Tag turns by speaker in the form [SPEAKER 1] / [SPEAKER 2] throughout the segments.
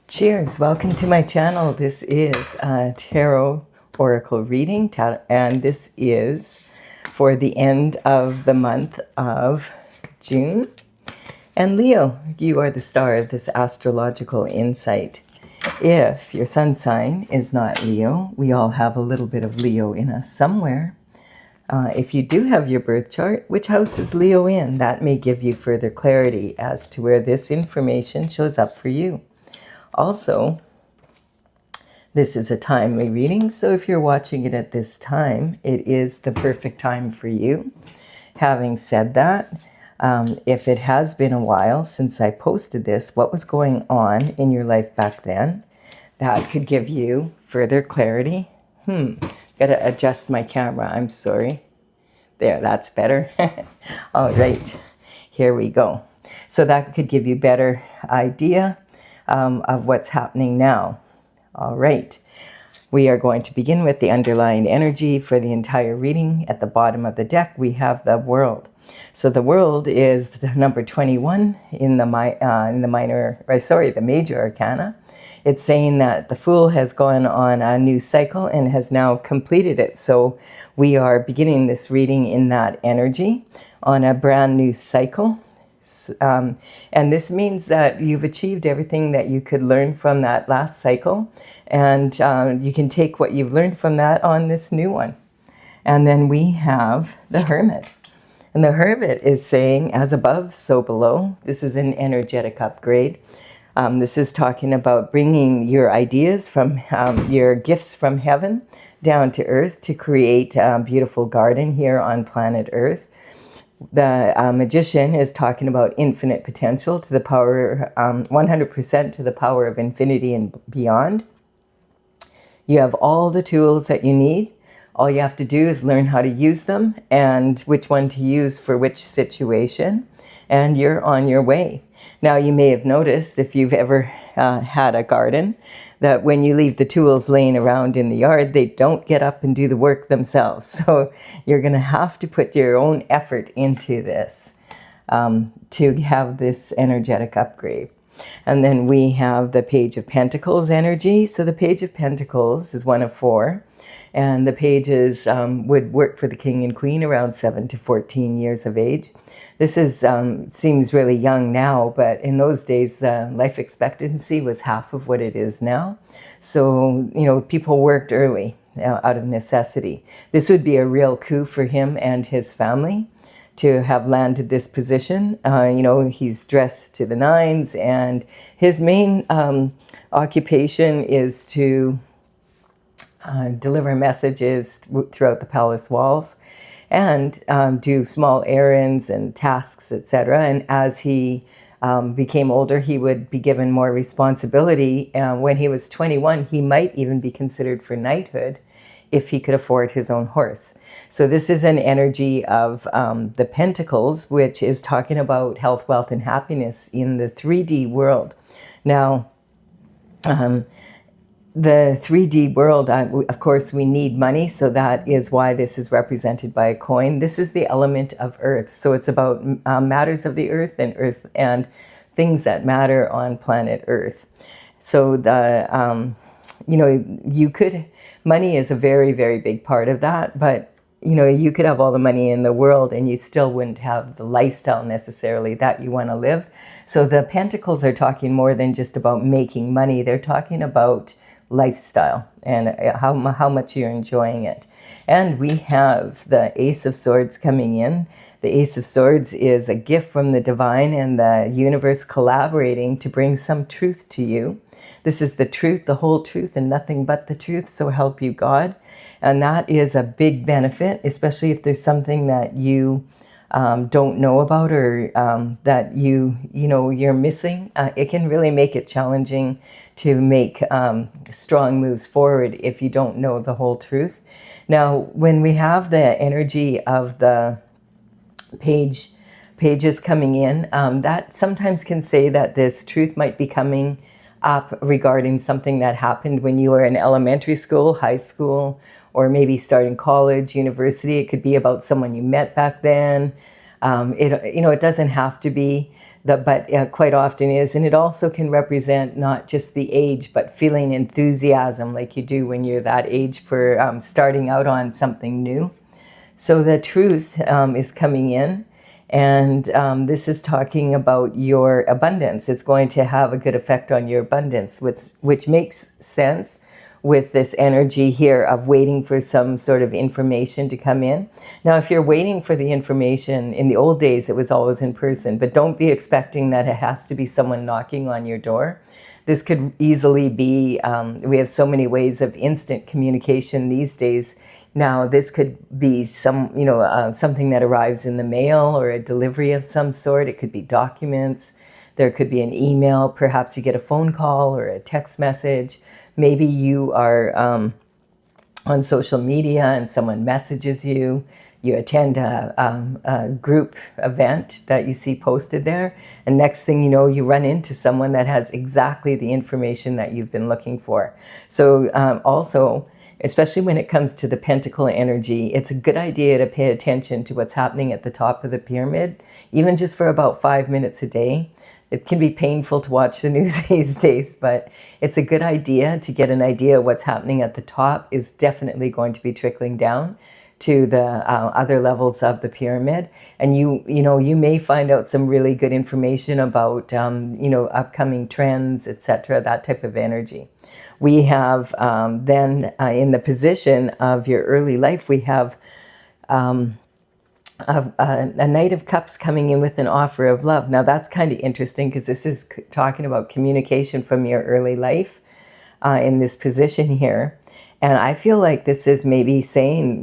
[SPEAKER 1] Cheers, welcome to my channel. This is a tarot oracle reading, and this is for the end of the month of June. And Leo, you are the star of this astrological insight. If your sun sign is not Leo, we all have a little bit of Leo in us somewhere. If you do have your birth chart, which house is Leo in? That may give you further clarity as to where this information shows up for you. Also, this is a timely reading, so if you're watching it at this time, it is the perfect time for you. Having said that, if it has been a while since I posted this, what was going on in your life back then, that could give you further clarity. Gotta adjust my camera, I'm sorry. There, that's better. All right, here we go. So that could give you better idea of what's happening now. All right, we are going to begin with the underlying energy for the entire reading. At the bottom of the deck, we have the world. So the world is the number 21 in the major arcana. It's saying that the Fool has gone on a new cycle and has now completed it. So we are beginning this reading in that energy on a brand new cycle. And this means that you've achieved everything that you could learn from that last cycle, and you can take what you've learned from that on this new one. And then we have the Hermit. And the Hermit is saying, as above, so below. This is an energetic upgrade. This is talking about bringing your ideas from your gifts from heaven down to earth to create a beautiful garden here on planet Earth. The Magician is talking about infinite potential to the power, 100% to the power of infinity and beyond. You have all the tools that you need. All you have to do is learn how to use them and which one to use for which situation, and you're on your way. Now, you may have noticed, if you've ever had a garden, that when you leave the tools laying around in the yard, they don't get up and do the work themselves. So you're going to have to put your own effort into this to have this energetic upgrade. And then we have the Page of Pentacles energy. So the Page of Pentacles is one of four. And the pages would work for the king and queen around 7 to 14 years of age. This is seems really young now, but in those days, the life expectancy was half of what it is now. So, you know, people worked early out of necessity. This would be a real coup for him and his family to have landed this position. You know, he's dressed to the nines, and his main occupation is to deliver messages throughout the palace walls and do small errands and tasks, etc. And as he became older, he would be given more responsibility. When he was 21, he might even be considered for knighthood if he could afford his own horse. So this is an energy of the Pentacles, which is talking about health, wealth, and happiness in the 3D world. Now, the 3D world, of course, we need money, so that is why this is represented by a coin. This is the element of earth, so it's about matters of the earth and things that matter on planet Earth. So the you know, money is a very, very big part of that, but you know, you could have all the money in the world and you still wouldn't have the lifestyle necessarily that you want to live. So the Pentacles are talking more than just about making money. They're talking about lifestyle and how much you're enjoying it. And we have the Ace of Swords coming in. The Ace of Swords is a gift from the divine and the universe collaborating to bring some truth to you. This is the truth, the whole truth, and nothing but the truth, so help you God. And that is a big benefit, especially if there's something that you don't know about, or that you're missing. It can really make it challenging to make strong moves forward if you don't know the whole truth. Now, when we have the energy of the pages coming in, that sometimes can say that this truth might be coming up regarding something that happened when you were in elementary school, high school, or maybe starting college, university. It could be about someone you met back then. It doesn't have to be but quite often is. And it also can represent not just the age, but feeling enthusiasm like you do when you're that age for starting out on something new. So the truth is coming in, and this is talking about your abundance. It's going to have a good effect on your abundance, which makes sense with this energy here of waiting for some sort of information to come in. Now, if you're waiting for the information, in the old days, it was always in person, but don't be expecting that it has to be someone knocking on your door. This could easily be, we have so many ways of instant communication these days. Now, this could be something that arrives in the mail or a delivery of some sort. It could be documents. There could be an email. Perhaps you get a phone call or a text message. Maybe you are on social media and someone messages you. You attend a group event that you see posted there, and next thing you know, you run into someone that has exactly the information that you've been looking for. So also, especially when it comes to the pentacle energy, it's a good idea to pay attention to what's happening at the top of the pyramid, even just for about 5 minutes a day. It can be painful to watch the news these days, but it's a good idea to get an idea of what's happening at the top is definitely going to be trickling down to the other levels of the pyramid. And you may find out some really good information about, upcoming trends, etc., that type of energy. We have then in the position of your early life, we have a Knight of Cups coming in with an offer of love. Now that's kind of interesting because this is talking about communication from your early life in this position here. And I feel like this is maybe saying,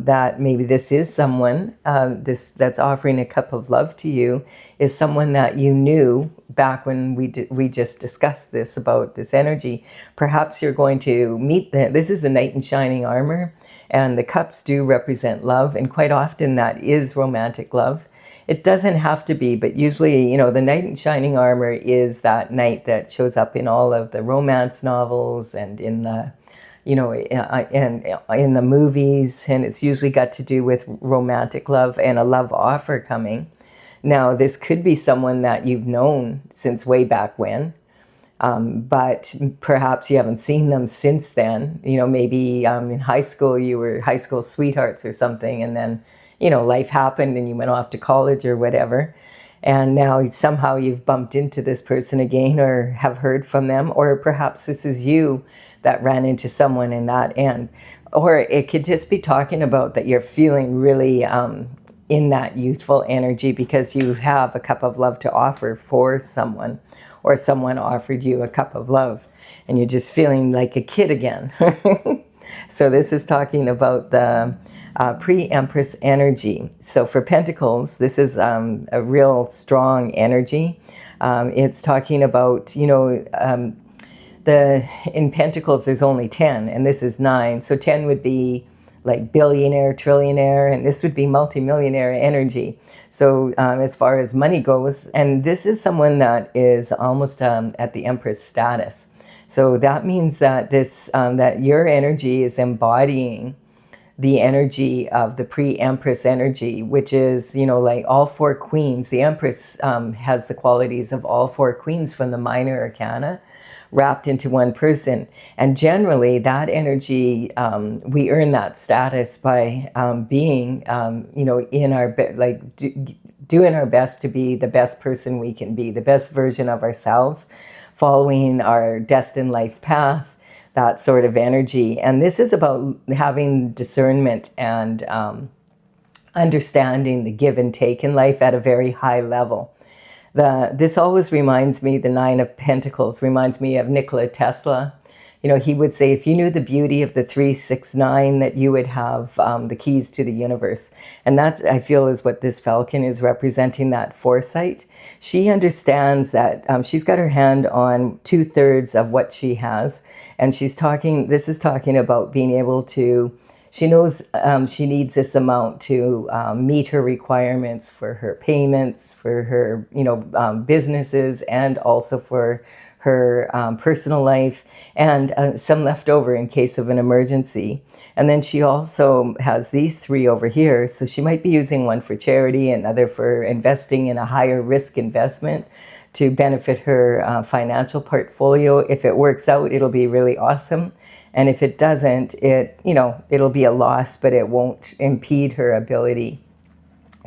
[SPEAKER 1] that maybe this is someone that's offering a cup of love to you is someone that you knew back when we just discussed this about this energy. Perhaps you're going to meet this is the Knight in Shining Armor, and the cups do represent love, and quite often that is romantic love. It doesn't have to be, but usually, the Knight in Shining Armor is that knight that shows up in all of the romance novels and in the and in the movies, and it's usually got to do with romantic love and a love offer coming. Now, this could be someone that you've known since way back when, but perhaps you haven't seen them since then. Maybe in high school you were high school sweethearts or something, and then, life happened and you went off to college or whatever. And now somehow you've bumped into this person again or have heard from them, or perhaps this is you that ran into someone in that end. Or it could just be talking about that you're feeling really in that youthful energy because you have a cup of love to offer for someone, or someone offered you a cup of love and you're just feeling like a kid again. So this is talking about the pre-Empress energy. So for Pentacles, this is a real strong energy. It's talking about, in Pentacles there's only 10 and this is 9. So 10 would be like billionaire, trillionaire, and this would be multimillionaire energy. So as far as money goes, and this is someone that is almost at the Empress status. So that means that that your energy is embodying the energy of the pre-Empress energy, which is, like all 4 queens. The Empress has the qualities of all 4 queens from the minor arcana wrapped into one person. And generally that energy, we earn that status by being, in our, doing our best to be the best person we can be, the best version of ourselves, following our destined life path, that sort of energy. And this is about having discernment and understanding the give and take in life at a very high level. This always reminds me, the 9 of Pentacles reminds me of Nikola Tesla. He would say, if you knew the beauty of the 369, that you would have the keys to the universe. And that's, I feel, is what this falcon is representing, that foresight. She understands that she's got her hand on 2/3 of what she has. And this is talking about being able to, she knows she needs this amount to meet her requirements for her payments, for her, businesses, and also for her personal life, and some left over in case of an emergency. And then she also has these 3 over here. So she might be using one for charity, another for investing in a higher risk investment to benefit her financial portfolio. If it works out, it'll be really awesome. And if it doesn't, it'll be a loss, but it won't impede her ability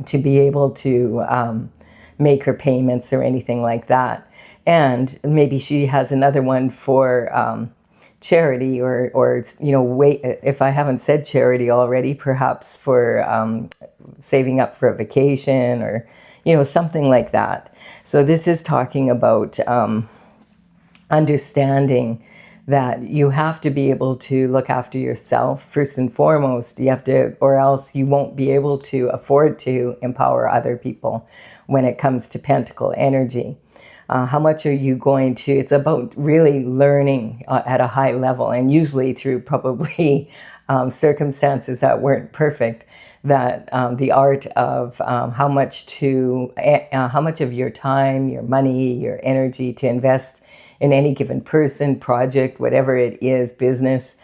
[SPEAKER 1] to be able to make her payments or anything like that. And maybe she has another one for charity, or wait, if I haven't said charity already, perhaps for saving up for a vacation, or something like that. So this is talking about understanding that you have to be able to look after yourself first and foremost. You have to, or else you won't be able to afford to empower other people when it comes to pentacle energy. How much are you going to, it's about really learning at a high level, and usually through probably circumstances that weren't perfect, that the art of how much of your time, your money, your energy to invest in any given person, project, whatever it is, business,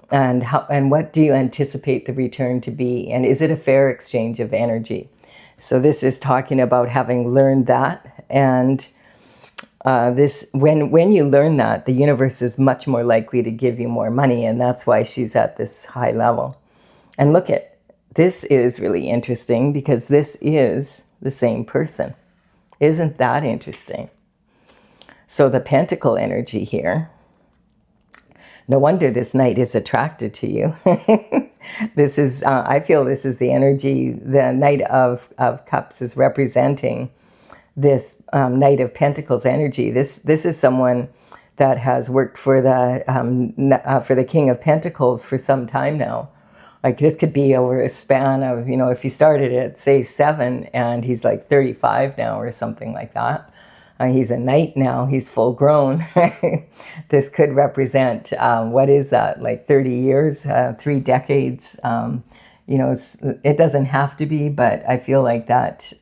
[SPEAKER 1] and what do you anticipate the return to be, and is it a fair exchange of energy? So this is talking about having learned that, and when you learn that, the universe is much more likely to give you more money, and that's why she's at this high level. And look at this, is really interesting because this is the same person. Isn't that interesting? So the pentacle energy here, no wonder this knight is attracted to you. This is, I feel this is the energy, the Knight of Cups is representing this Knight of Pentacles energy. This is someone that has worked for the King of Pentacles for some time now. Like this could be over a span of, if he started at say 7 and he's like 35 now or something like that. He's a knight now, he's full grown. This could represent, what is that, like 30 years, 3 decades. It doesn't have to be, but I feel like that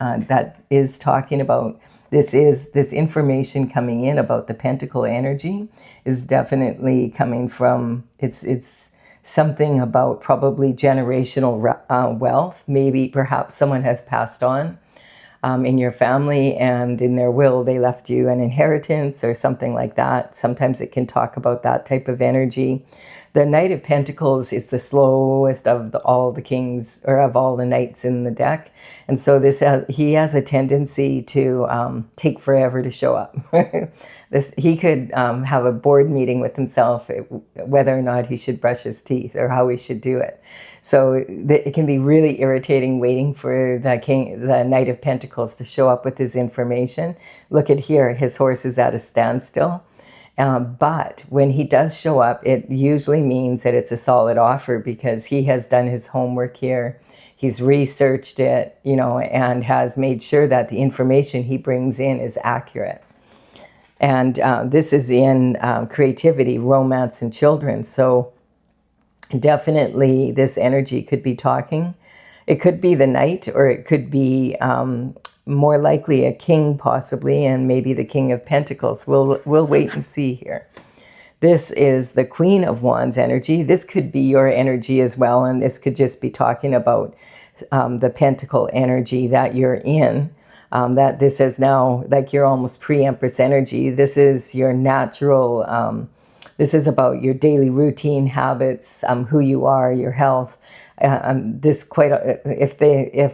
[SPEAKER 1] is talking about, this information coming in about the pentacle energy is definitely coming from, it's something about probably generational wealth. Maybe perhaps someone has passed on in your family, and in their will they left you an inheritance or something like that. Sometimes it can talk about that type of energy. The Knight of Pentacles is the slowest of all the kings, or of all the knights in the deck. And so he has a tendency to take forever to show up. He could have a board meeting with himself whether or not he should brush his teeth or how he should do it. So it can be really irritating waiting for the Knight of Pentacles to show up with his information. Look at here, his horse is at a standstill. But when he does show up, it usually means that it's a solid offer because he has done his homework here. He's researched it, and has made sure that the information he brings in is accurate. And this is in creativity, romance, and children. So definitely this energy could be talking. It could be the knight, or it could be more likely a king possibly, and maybe the King of Pentacles. We'll wait and see here. This is the Queen of Wands energy. This could be your energy as well, and this could just be talking about the pentacle energy that you're in. That this is now, like, you're almost pre-Empress energy. This is your natural, this is about your daily routine habits, who you are, your health. If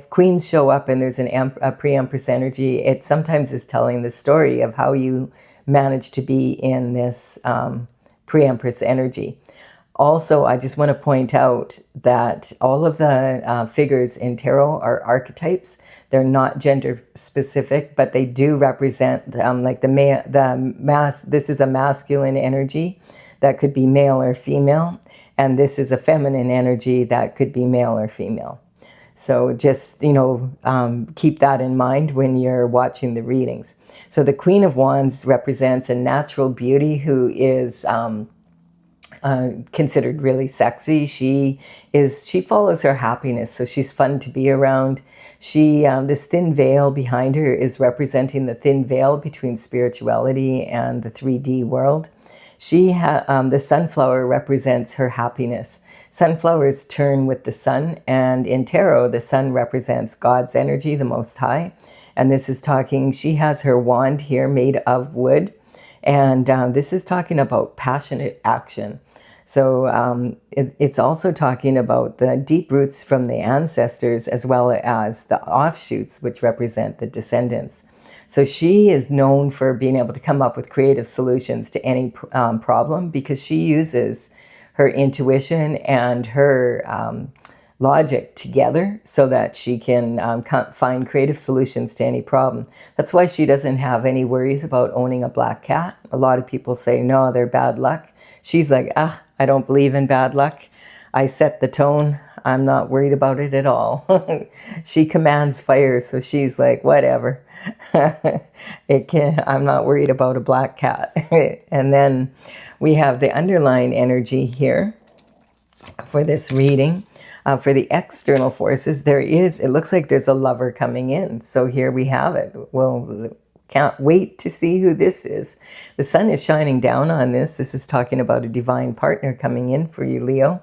[SPEAKER 1] queens show up and there's a pre-Empress energy, it sometimes is telling the story of how you manage to be in this pre-Empress energy. Also, I just want to point out that all of the figures in tarot are archetypes. They're not gender specific, but they do represent like this is a masculine energy that could be male or female, and this is a feminine energy that could be male or female. So just, keep that in mind when you're watching the readings. So the Queen of Wands represents a natural beauty who is considered really sexy. She follows her happiness, so she's fun to be around. This thin veil behind her is representing the thin veil between spirituality and the 3D world. The sunflower represents her happiness. Sunflowers turn with the sun, and in tarot, the sun represents God's energy, the Most High. And this is talking, she has her wand here made of wood. And this is talking about passionate action. So it's also talking about the deep roots from the ancestors as well as the offshoots, which represent the descendants. So she is known for being able to come up with creative solutions to any problem, because she uses her intuition and her logic together so that she can find creative solutions to any problem. That's why she doesn't have any worries about owning a black cat. A lot of people say, no, they're bad luck. She's like, I don't believe in bad luck. I set the tone. I'm not worried about it at all. She commands fire, so she's like, whatever. I'm not worried about a black cat. And then we have the underlying energy here for this reading. For the external forces, it looks like there's a lover coming in. So here we have it. Well, can't wait to see who this is. The sun is shining down on this. This is talking about a divine partner coming in for you, Leo.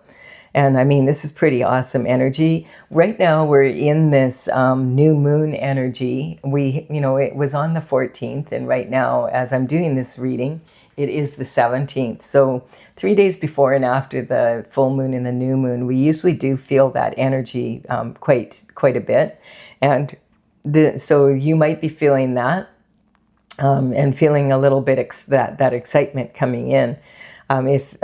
[SPEAKER 1] And I mean, this is pretty awesome energy. Right now, we're in this new moon energy. It was on the 14th, and right now, as I'm doing this reading, it is the 17th. So 3 days before and after the full moon and the new moon, we usually do feel that energy quite a bit. And so you might be feeling that and feeling a little bit that excitement coming in. If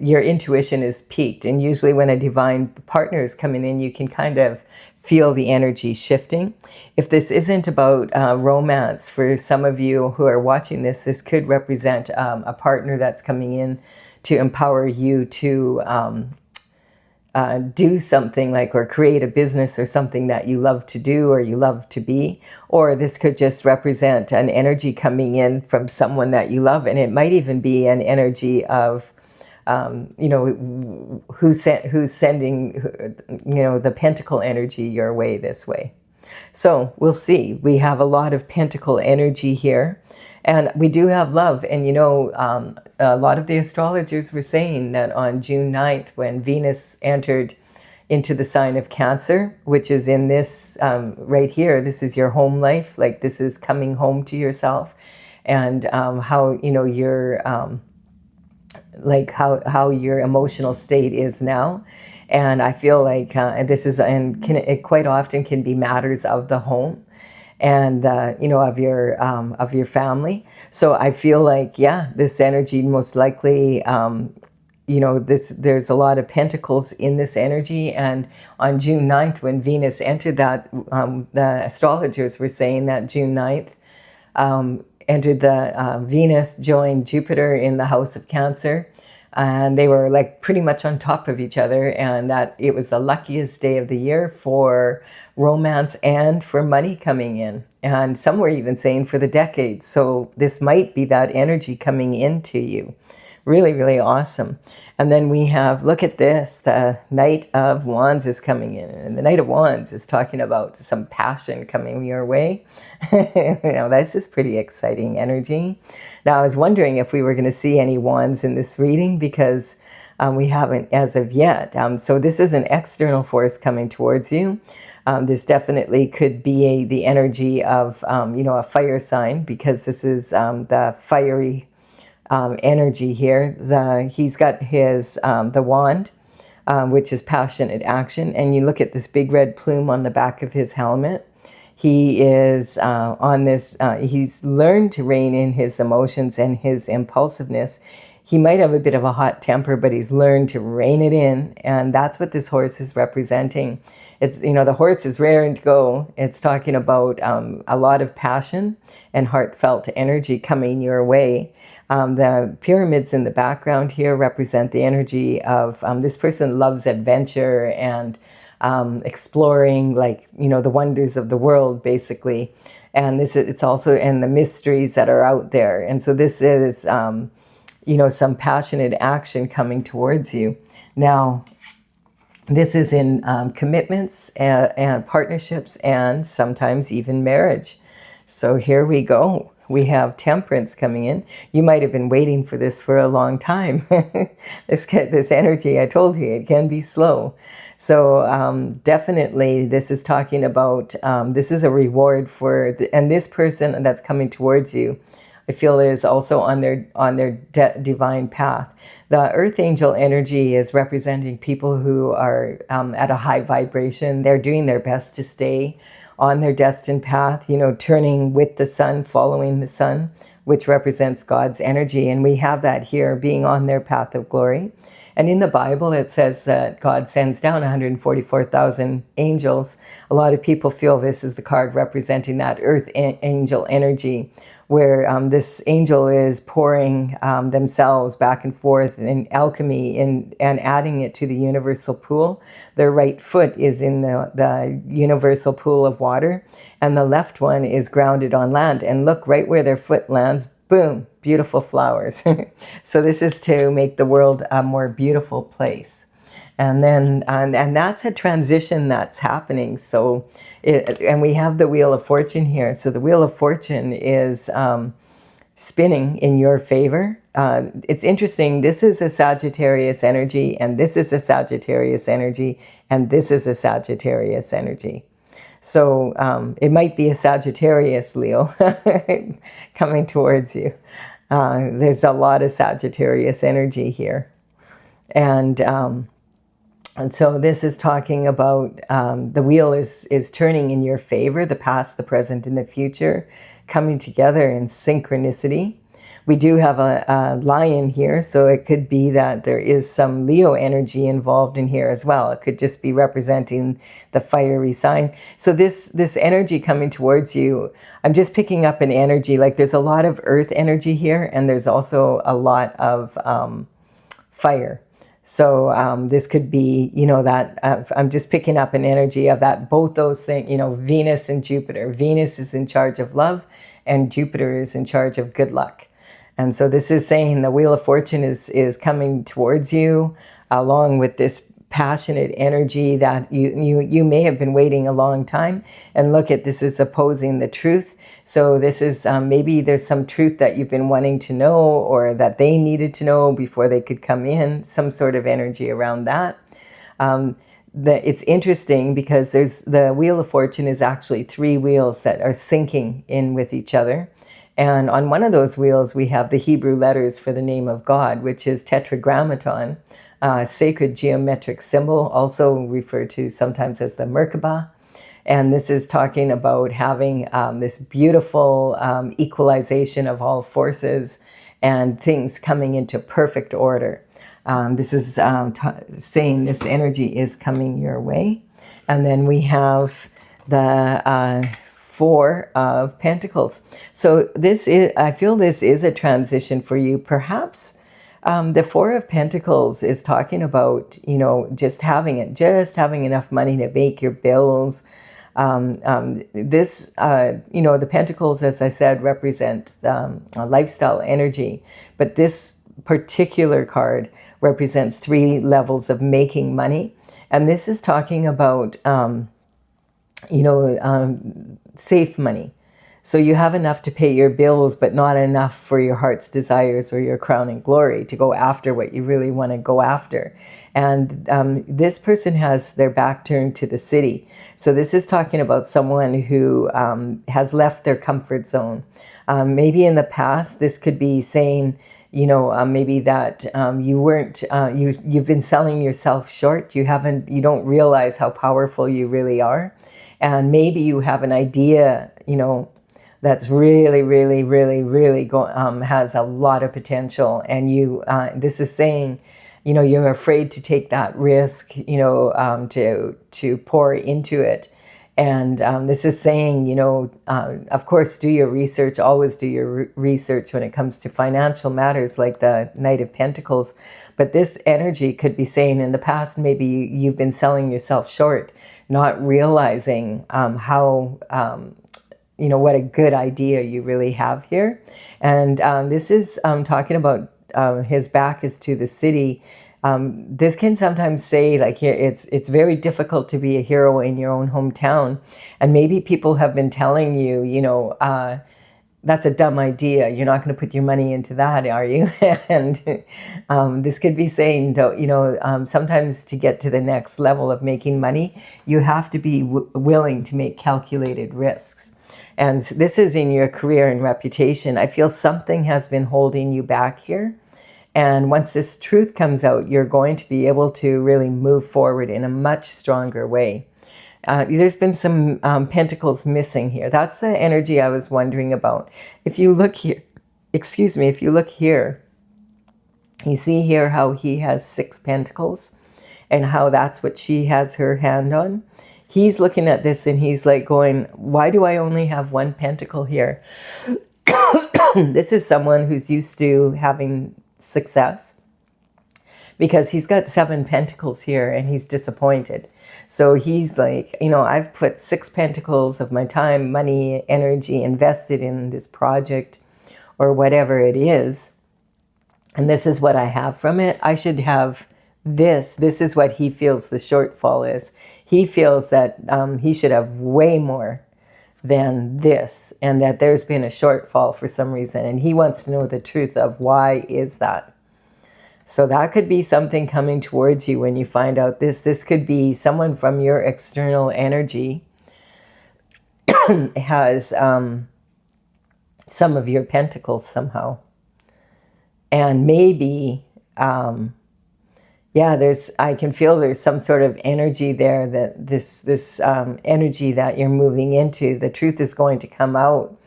[SPEAKER 1] your intuition is peaked, and usually when a divine partner is coming in, you can kind of feel the energy shifting. If this isn't about romance, for some of you who are watching this, this could represent a partner that's coming in to empower you to do something or create a business or something that you love to do or you love to be. Or this could just represent an energy coming in from someone that you love. And it might even be an energy of, who's sending, the pentacle energy your way this way. So we'll see. We have a lot of pentacle energy here. And we do have love. And, a lot of the astrologers were saying that on June 9th, when Venus entered into the sign of Cancer, which is in this right here, this is your home life. Like, this is coming home to yourself, and how, your how your emotional state is now. And I feel like this is, and it quite often can be matters of the home and of your family. So I feel like, this energy most likely, there's a lot of pentacles in this energy. And on June 9th, when Venus entered that, the astrologers were saying that June 9th entered Venus joined Jupiter in the house of Cancer. And they were pretty much on top of each other, and that it was the luckiest day of the year for romance and for money coming in. And some were even saying for the decade. So this might be that energy coming into you. Really, really awesome. And then we have, look at this, the Knight of Wands is coming in. And the Knight of Wands is talking about some passion coming your way. This is pretty exciting energy. Now, I was wondering if we were going to see any wands in this reading, because we haven't as of yet. So this is an external force coming towards you. This definitely could be the energy of, a fire sign, because this is the fiery energy here. He's got his the wand, which is passionate action, and you look at this big red plume on the back of his helmet. He is on this. He's learned to rein in his emotions and his impulsiveness. He might have a bit of a hot temper, but he's learned to rein it in, and that's what this horse is representing. It's, the horse is raring to go. It's talking about a lot of passion and heartfelt energy coming your way. The pyramids in the background here represent the energy of this person loves adventure and exploring, the wonders of the world, basically. And it's also, and the mysteries that are out there. And so this is, some passionate action coming towards you. Now, this is in commitments and partnerships and sometimes even marriage. So here we go. We have temperance coming in. You might have been waiting for this for a long time. This energy, I told you, it can be slow. So definitely this is talking about, this is a reward for, and this person that's coming towards you, I feel is also on their divine path. The earth angel energy is representing people who are at a high vibration. They're doing their best to stay on their destined path, turning with the sun, following the sun, which represents God's energy. And we have that here, being on their path of glory. And in the Bible, it says that God sends down 144,000 angels. A lot of people feel this is the card representing that earth angel energy, where this angel is pouring themselves back and forth in alchemy and adding it to the universal pool. Their right foot is in the universal pool of water, and the left one is grounded on land. And look, right where their foot lands, boom, beautiful flowers. So this is to make the world a more beautiful place. And then, and that's a transition that's happening. So, and we have the Wheel of Fortune here. So the Wheel of Fortune is spinning in your favor. It's interesting. This is a Sagittarius energy, and this is a Sagittarius energy, and this is a Sagittarius energy. So it might be a Sagittarius, Leo, coming towards you. There's a lot of Sagittarius energy here. And so this is talking about the wheel is turning in your favor, the past, the present, and the future coming together in synchronicity. We do have a lion here, so it could be that there is some Leo energy involved in here as well. It could just be representing the fiery sign. So this energy coming towards you, I'm just picking up an energy, like there's a lot of earth energy here, and there's also a lot of fire. So this could be, that I'm just picking up an energy of that, both those things, Venus and Jupiter. Venus is in charge of love, and Jupiter is in charge of good luck. And so this is saying the Wheel of Fortune is coming towards you, along with this passionate energy that you may have been waiting a long time. And look at this is opposing the truth. So this is maybe there's some truth that you've been wanting to know, or that they needed to know before they could come in, some sort of energy around that. It's interesting because there's the Wheel of Fortune is actually 3 wheels that are syncing in with each other. And on one of those wheels, we have the Hebrew letters for the name of God, which is tetragrammaton, sacred geometric symbol, also referred to sometimes as the Merkabah. And this is talking about having this beautiful equalization of all forces and things coming into perfect order. This is saying this energy is coming your way. And then we have the 4 of Pentacles. So I feel this is a transition for you. Perhaps the 4 of Pentacles is talking about, just having enough money to make your bills. The Pentacles, as I said, represent lifestyle energy, but this particular card represents 3 levels of making money. And this is talking about, safe money. So you have enough to pay your bills, but not enough for your heart's desires or your crowning glory to go after what you really want to go after. And this person has their back turned to the city. So this is talking about someone who has left their comfort zone. Maybe in the past, this could be saying, maybe that you weren't, you've been selling yourself short. You don't realize how powerful you really are. And maybe you have an idea, that's really, really, really, really has a lot of potential. And this is saying, you're afraid to take that risk, to pour into it. And this is saying, of course, do your research, always do your research when it comes to financial matters like the Knight of Pentacles. But this energy could be saying in the past, maybe you've been selling yourself short, not realizing how, what a good idea you really have here. And this is talking about his back is to the city. This can sometimes say like it's very difficult to be a hero in your own hometown, and maybe people have been telling you, that's a dumb idea. You're not going to put your money into that, are you? And this could be saying, sometimes to get to the next level of making money, you have to be willing to make calculated risks. And this is in your career and reputation. I feel something has been holding you back here. And once this truth comes out, you're going to be able to really move forward in a much stronger way. There's been some pentacles missing here. That's the energy I was wondering about. If you look here, if you look here, you see here how he has 6 pentacles and how that's what she has her hand on. He's looking at this and he's like going, why do I only have 1 pentacle here? This is someone who's used to having success, because he's got 7 pentacles here and he's disappointed. So he's like, I've put 6 pentacles of my time, money, energy invested in this project or whatever it is. And this is what I have from it. I should have this. This is what he feels the shortfall is. He feels that he should have way more than this, and that there's been a shortfall for some reason. And he wants to know the truth of why is that. So that could be something coming towards you when you find out this. This could be someone from your external energy has some of your pentacles somehow. And maybe, I can feel there's some sort of energy there, that this energy that you're moving into, the truth is going to come out.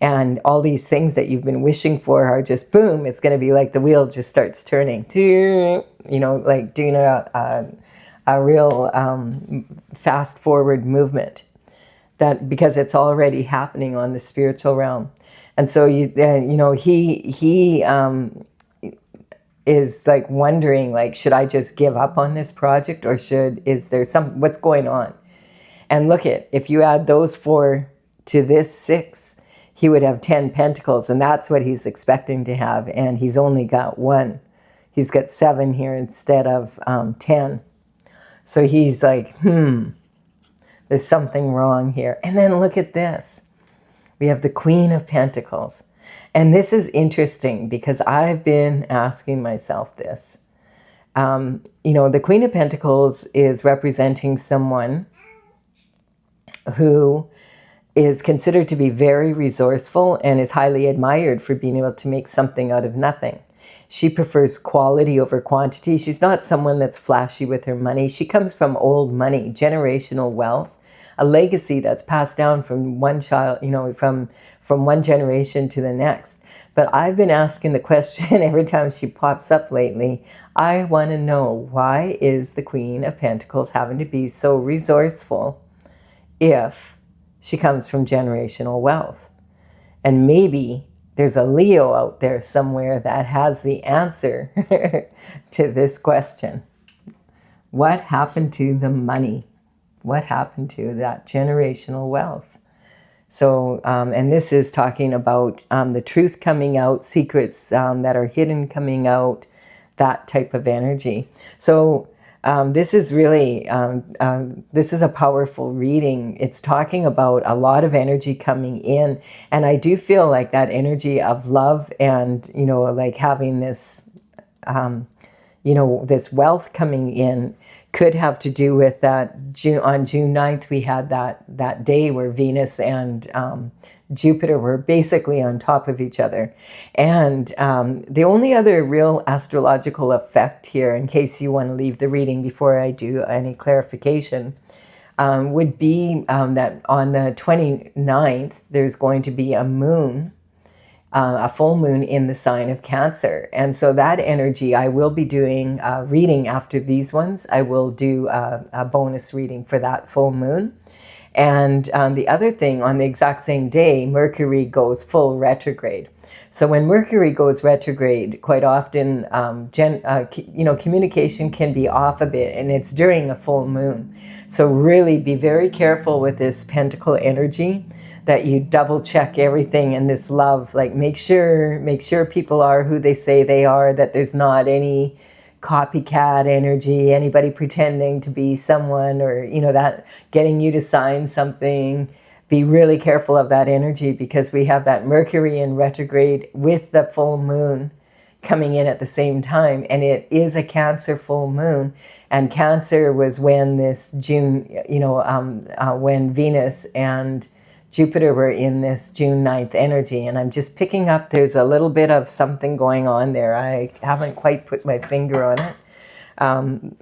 [SPEAKER 1] And all these things that you've been wishing for are just, boom, it's going to be like the wheel just starts turning, like doing a real fast forward movement, that because it's already happening on the spiritual realm. And so, he is like wondering, like, should I just give up on this project, or is there what's going on? And look if you add those 4 to this 6, he would have 10 pentacles, and that's what he's expecting to have. And he's only got 1. He's got 7 here instead of 10. So he's like, there's something wrong here. And then look at this. We have the Queen of Pentacles. And this is interesting because I've been asking myself this. The Queen of Pentacles is representing someone who is considered to be very resourceful and is highly admired for being able to make something out of nothing. She prefers quality over quantity. She's not someone that's flashy with her money. She comes from old money, generational wealth, a legacy that's passed down from one child, from one generation to the next. But I've been asking the question every time she pops up lately. I want to know, why is the Queen of Pentacles having to be so resourceful if she comes from generational wealth? And maybe there's a Leo out there somewhere that has the answer to this question. What happened to the money? What happened to that generational wealth? So, and this is talking about the truth coming out, secrets that are hidden coming out, that type of energy. So this is really, this is a powerful reading. It's talking about a lot of energy coming in. And I do feel like that energy of love and, like having this, this wealth coming in could have to do with that. On June 9th, we had that day where Venus and Jupiter were basically on top of each other. And the only other real astrological effect here, in case you want to leave the reading before I do any clarification, would be that on the 29th, there's going to be a moon, a full moon in the sign of Cancer. And so that energy, I will be doing a reading after these ones. I will do a bonus reading for that full moon. And the other thing, on the exact same day, Mercury goes full retrograde. So when Mercury goes retrograde, quite often, communication can be off a bit, and it's during a full moon. So really be very careful with this pentacle energy, that you double check everything in this love. Like make sure people are who they say they are, that there's not any copycat energy, anybody pretending to be someone, or, you know, that getting you to sign something. Be really careful of that energy, because we have that Mercury in retrograde with the full moon coming in at the same time, and it is a Cancer full moon. And Cancer was when this June, when Venus and Jupiter were in this June 9th energy. And I'm just picking up, there's a little bit of something going on there. I haven't quite put my finger on it. I'm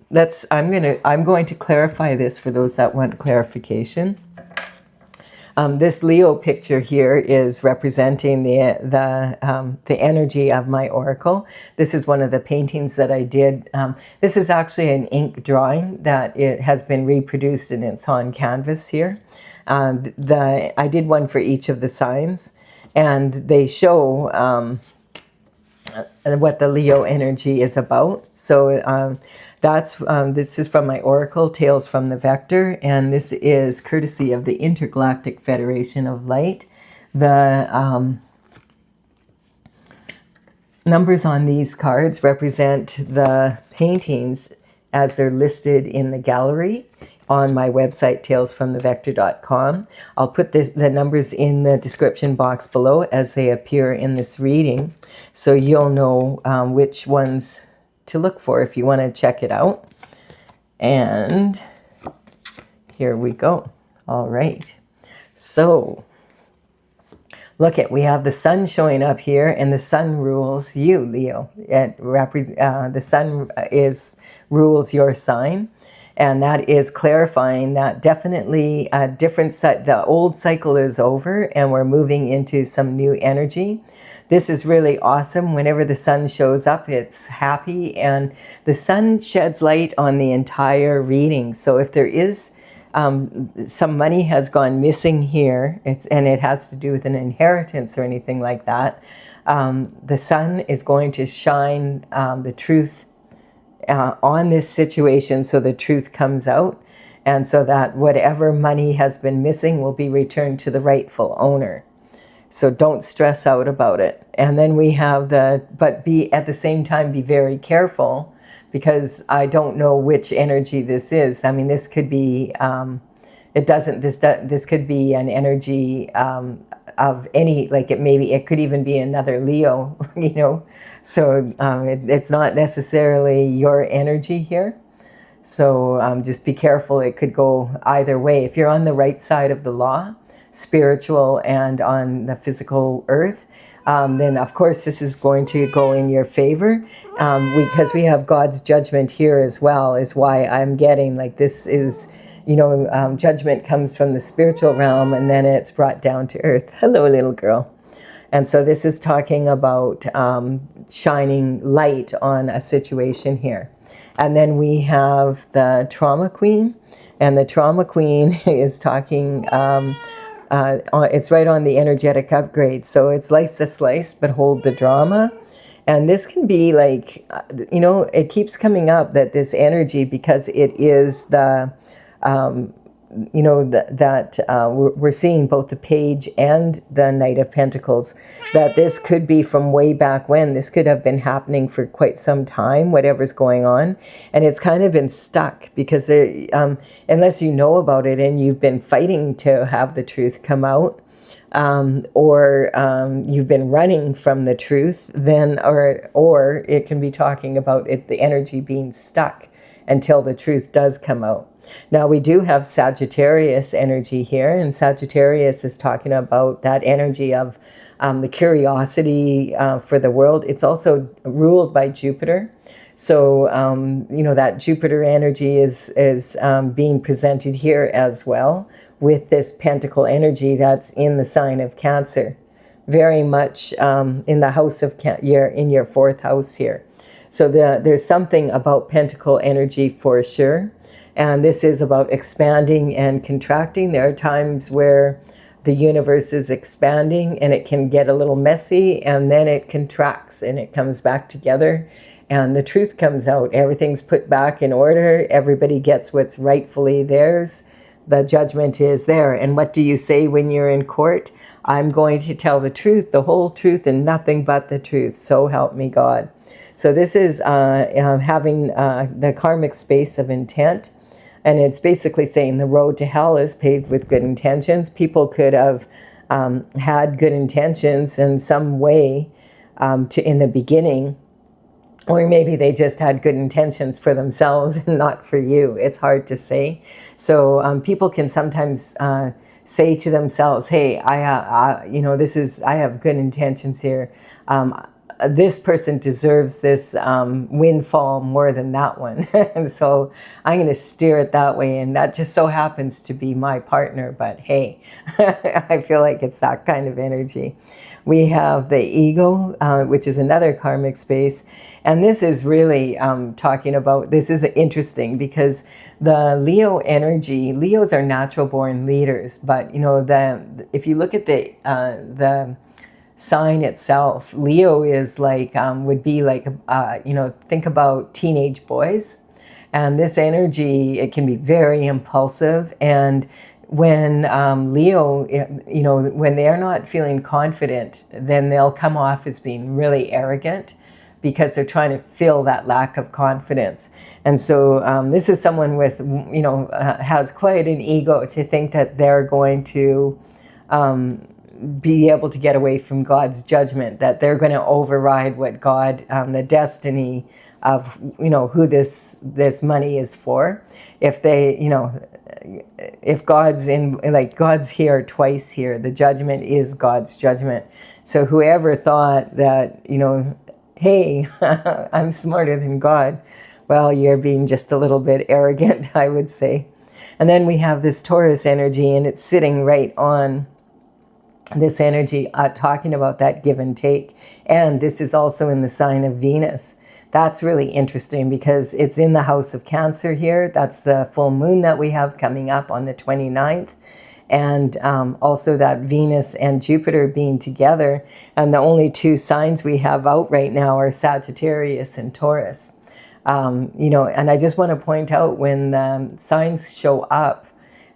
[SPEAKER 1] going to clarify this for those that want clarification. This Leo picture here is representing the energy of my oracle. This is one of the paintings that I did. This is actually an ink drawing that it has been reproduced, and it's on canvas here. I did one for each of the signs, and they show what the Leo energy is about. So this is from my oracle, Tales from the Vector, and this is courtesy of the Intergalactic Federation of Light. The numbers on these cards represent the paintings as they're listed in the gallery on my website, talesfromthevector.com. I'll put the numbers in the description box below as they appear in this reading, so you'll know which ones to look for if you want to check it out. And here we go. All right. So we have the sun showing up here, and the sun rules you, Leo. The sun rules your sign. And that is clarifying that definitely a different the old cycle is over, and we're moving into some new energy. This is really awesome. Whenever the sun shows up, it's happy, and the sun sheds light on the entire reading. So if there is some money has gone missing here, and it has to do with an inheritance or anything like that, the sun is going to shine the truth on this situation, so the truth comes out, and so that whatever money has been missing will be returned to the rightful owner. So don't stress out about it. And then we have but at the same time be very careful, because I don't know which energy this is. I mean, this could be this could be an energy of any, like it could even be another Leo, you know. So it's not necessarily your energy here. So just be careful. It could go either way. If you're on the right side of the law, spiritual and on the physical earth, then of course this is going to go in your favor, because we have God's judgment here as well, is why I'm getting like this is, judgment comes from the spiritual realm, and then it's brought down to earth. Hello, little girl. And so this is talking about shining light on a situation here. And then we have the Trauma Queen, and the Trauma Queen is talking, it's right on the energetic upgrade. So it's life's a slice, but hold the drama. And this can be like, it keeps coming up that this energy, because it is the, we're seeing both the Page and the Knight of Pentacles, that this could be from way back when. This could have been happening for quite some time, whatever's going on. And it's kind of been stuck, because unless you know about it and you've been fighting to have the truth come out, or you've been running from the truth, then, or it can be talking about the energy being stuck until the truth does come out. Now we do have Sagittarius energy here, and Sagittarius is talking about that energy of the curiosity for the world. It's also ruled by Jupiter. So, that Jupiter energy is being presented here as well, with this Pentacle energy that's in the sign of Cancer, very much in the house of in your fourth house here. So there's something about Pentacle energy for sure. And this is about expanding and contracting. There are times where the universe is expanding and it can get a little messy, and then it contracts and it comes back together, and the truth comes out. Everything's put back in order. Everybody gets what's rightfully theirs. the judgment is there. And what do you say when you're in court? I'm going to tell the truth, the whole truth, and nothing but the truth. So help me God. So this is having the karmic space of intent. And it's basically saying the road to hell is paved with good intentions. People could have had good intentions in some way in the beginning, or maybe they just had good intentions for themselves and not for you. It's hard to say. So people can sometimes say to themselves, "Hey, I have good intentions here. This person deserves this windfall more than that one." And so I'm going to steer it that way. And that just so happens to be my partner. But hey, I feel like it's that kind of energy. We have the ego, which is another karmic space. And this is really talking about, this is interesting because the Leo energy, Leos are natural born leaders. But, if you look at the sign itself, Leo is like, would be like, think about teenage boys. And this energy, it can be very impulsive. And when Leo, when they're not feeling confident, then they'll come off as being really arrogant because they're trying to fill that lack of confidence. And so this is someone with, has quite an ego to think that they're going to be able to get away from God's judgment, that they're going to override what God, the destiny of, who this money is for. If they, if God's God's here twice here, the judgment is God's judgment. So whoever thought that, hey, I'm smarter than God, well, you're being just a little bit arrogant, I would say. And then we have this Taurus energy, and it's sitting right on this energy, talking about that give and take. And this is also in the sign of Venus. That's really interesting because it's in the house of Cancer here. That's the full moon that we have coming up on the 29th. And also that Venus and Jupiter being together. And the only two signs we have out right now are Sagittarius and Taurus. And I just want to point out when the signs show up,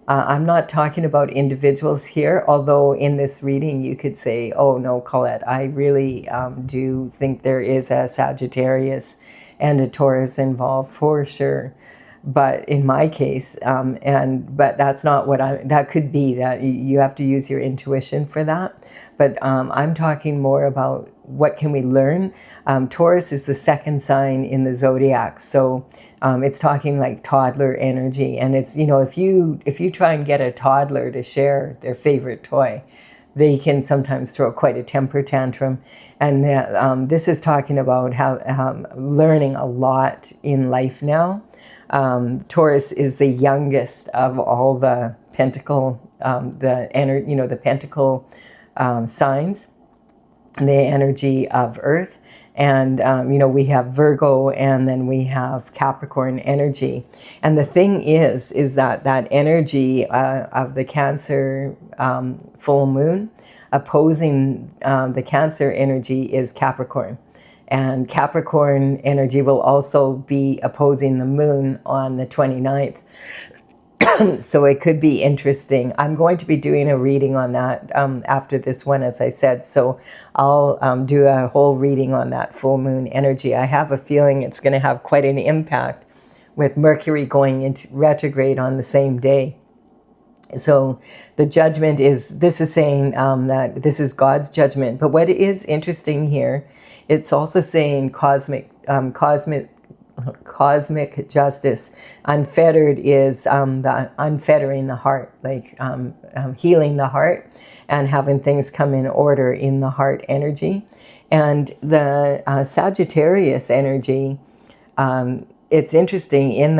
[SPEAKER 1] I'm not talking about individuals here, although in this reading you could say, oh no, Colette, I really do think there is a Sagittarius and a Taurus involved for sure. But in my case, but that's not what that could be, that you have to use your intuition for that. But I'm talking more about what can we learn. Taurus is the second sign in the zodiac. So it's talking like toddler energy. And it's, if you try and get a toddler to share their favorite toy, they can sometimes throw quite a temper tantrum. And this is talking about how learning a lot in life now. Taurus is the youngest of all the pentacle, the pentacle signs, the energy of Earth. And, we have Virgo, and then we have Capricorn energy. And the thing is that energy of the Cancer full moon opposing the Cancer energy is Capricorn. And Capricorn energy will also be opposing the moon on the 29th. So it could be interesting. I'm going to be doing a reading on that after this one, as I said. So I'll do a whole reading on that full moon energy. I have a feeling it's going to have quite an impact with Mercury going into retrograde on the same day. So the judgment this is saying that this is God's judgment. But what is interesting here, it's also saying cosmic justice. Unfettered is the unfettering the heart, like healing the heart and having things come in order in the heart energy. And the Sagittarius energy, it's interesting, in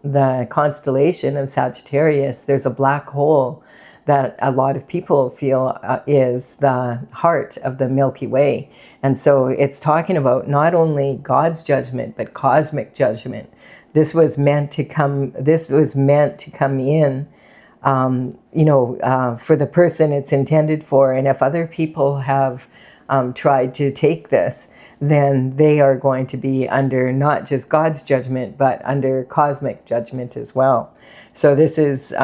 [SPEAKER 1] the constellation of Sagittarius, there's a black hole that a lot of people feel is the heart of the Milky Way. And so it's talking about not only God's judgment, but cosmic judgment. This was meant to come in, for the person it's intended for. And if other people have tried to take this, then they are going to be under not just God's judgment, but under cosmic judgment as well. So this is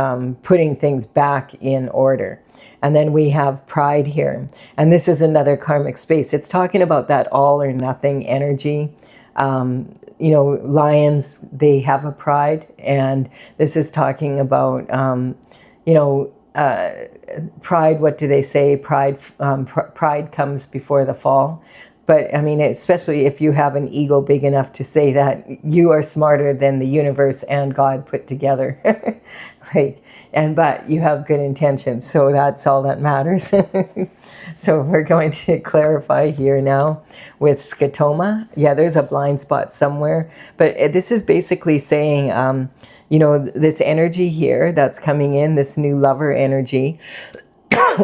[SPEAKER 1] putting things back in order. And then we have pride here. And this is another karmic space. It's talking about that all or nothing energy. You know, lions, they have a pride. And this is talking about, you know, pride, what do they say? Pride, pride comes before the fall. But I mean, especially if you have an ego big enough to say that you are smarter than the universe and God put together, right? But you have good intentions, so that's all that matters. So we're going to clarify here now with scotoma. Yeah, there's a blind spot somewhere, but this is basically saying, you know, this energy here that's coming in, this new lover energy.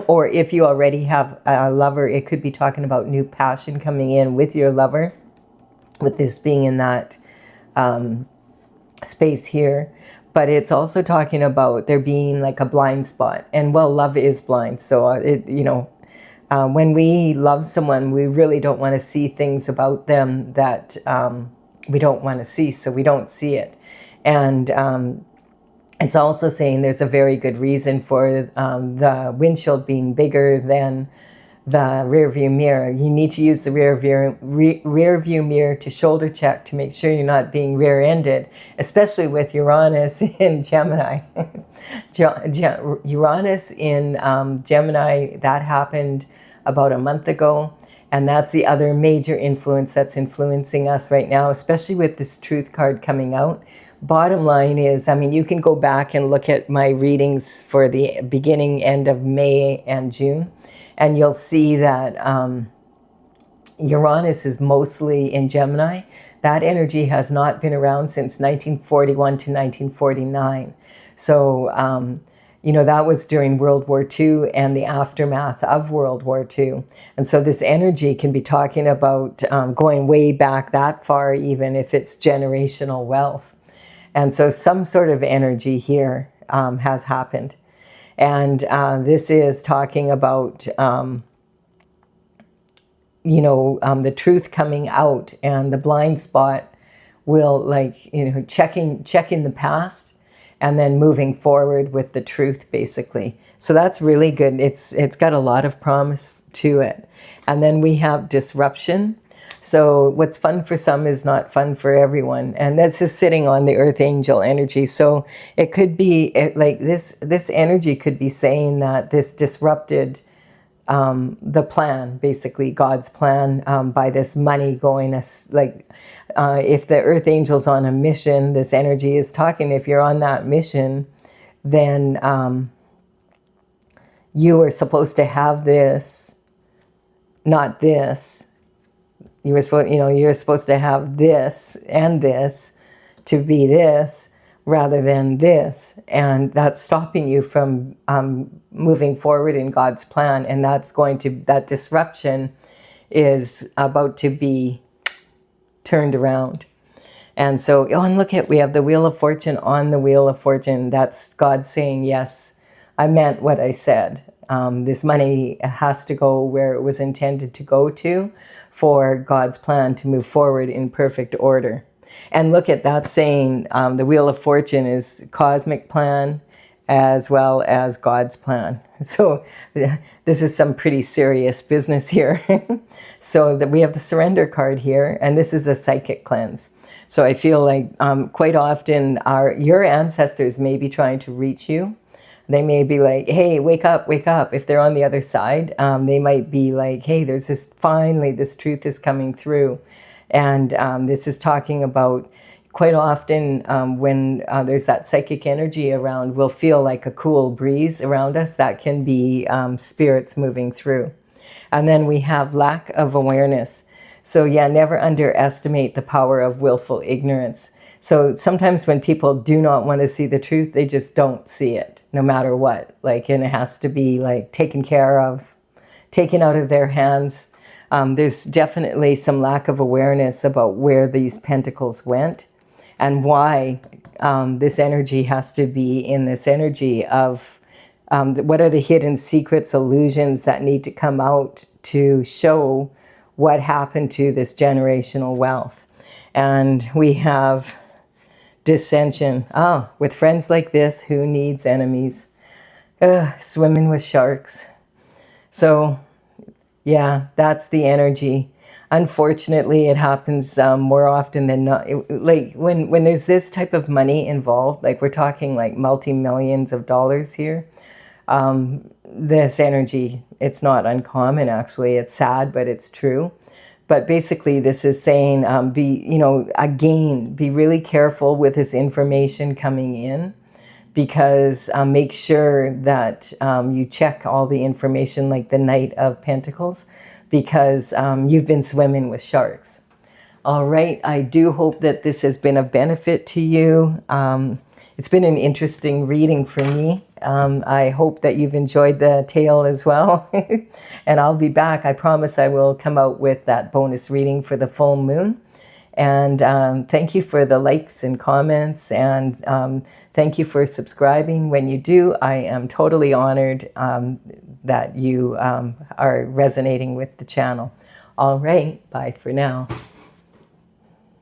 [SPEAKER 1] Or if you already have a lover, it could be talking about new passion coming in with your lover, with this being in that space here. But it's also talking about there being like a blind spot. And well, love is blind. So, you know, when we love someone, we really don't want to see things about them that we don't want to see. So we don't see it. And it's also saying there's a very good reason for the windshield being bigger than the rear view mirror. You need to use the rear view mirror to shoulder check to make sure you're not being rear-ended, especially with Uranus in Gemini. Uranus in Gemini, that happened about a month ago. And that's the other major influence that's influencing us right now, especially with this truth card coming out. Bottom line is, I mean, you can go back and look at my readings for the beginning, end of May and June, and you'll see that Uranus is mostly in Gemini. That energy has not been around since 1941 to 1949. So, you know, that was during World War II and the aftermath of World War II. And so this energy can be talking about going way back that far, even if it's generational wealth. And so some sort of energy here has happened. And this is talking about, you know, the truth coming out, and the blind spot will, like, you know, checking the past and then moving forward with the truth, basically. So that's really good. It's got a lot of promise to it. And then we have disruption. So what's fun for some is not fun for everyone. And this is sitting on the earth angel energy. So it could be like this energy could be saying that this disrupted the plan, basically God's plan, by this money going like, if the earth angel's on a mission, this energy is talking, if you're on that mission, then you are supposed to have this, not this. You were supposed, you know, you're supposed to have this and this to be this rather than this, and that's stopping you from moving forward in God's plan. And that's that disruption is about to be turned around. And so, oh, and look we have the Wheel of Fortune on the Wheel of Fortune. That's God saying, yes, I meant what I said. This money has to go where it was intended to go to for God's plan to move forward in perfect order. And look at that saying, the Wheel of Fortune is cosmic plan as well as God's plan. So this is some pretty serious business here. So we have the surrender card here, and this is a psychic cleanse. So I feel like quite often your ancestors may be trying to reach you. They may be like, hey, wake up, wake up. If they're on the other side, they might be like, hey, there's finally this truth is coming through. And this is talking about quite often when there's that psychic energy around, we'll feel like a cool breeze around us. That can be spirits moving through. And then we have lack of awareness. So yeah, never underestimate the power of willful ignorance. So sometimes when people do not want to see the truth, they just don't see it, no matter what. Like, and it has to be like taken care of, taken out of their hands. There's definitely some lack of awareness about where these pentacles went and why this energy has to be in this energy of what are the hidden secrets, illusions that need to come out to show what happened to this generational wealth. And we have dissension. With friends like this, who needs enemies? Swimming with sharks. So yeah, that's the energy. Unfortunately, it happens more often than not. Like when there's this type of money involved, like we're talking like multi-millions of dollars here, this energy, it's not uncommon actually. It's sad, but it's true. But basically this is saying, be really careful with this information coming in, because make sure that you check all the information, like the Knight of Pentacles, because you've been swimming with sharks. All right, I do hope that this has been of benefit to you. It's been an interesting reading for me. I hope that you've enjoyed the tale as well. And I'll be back. I promise I will come out with that bonus reading for the full moon. And thank you for the likes and comments, and thank you for subscribing. When you do, I am totally honored that you are resonating with the channel. All right, bye for now.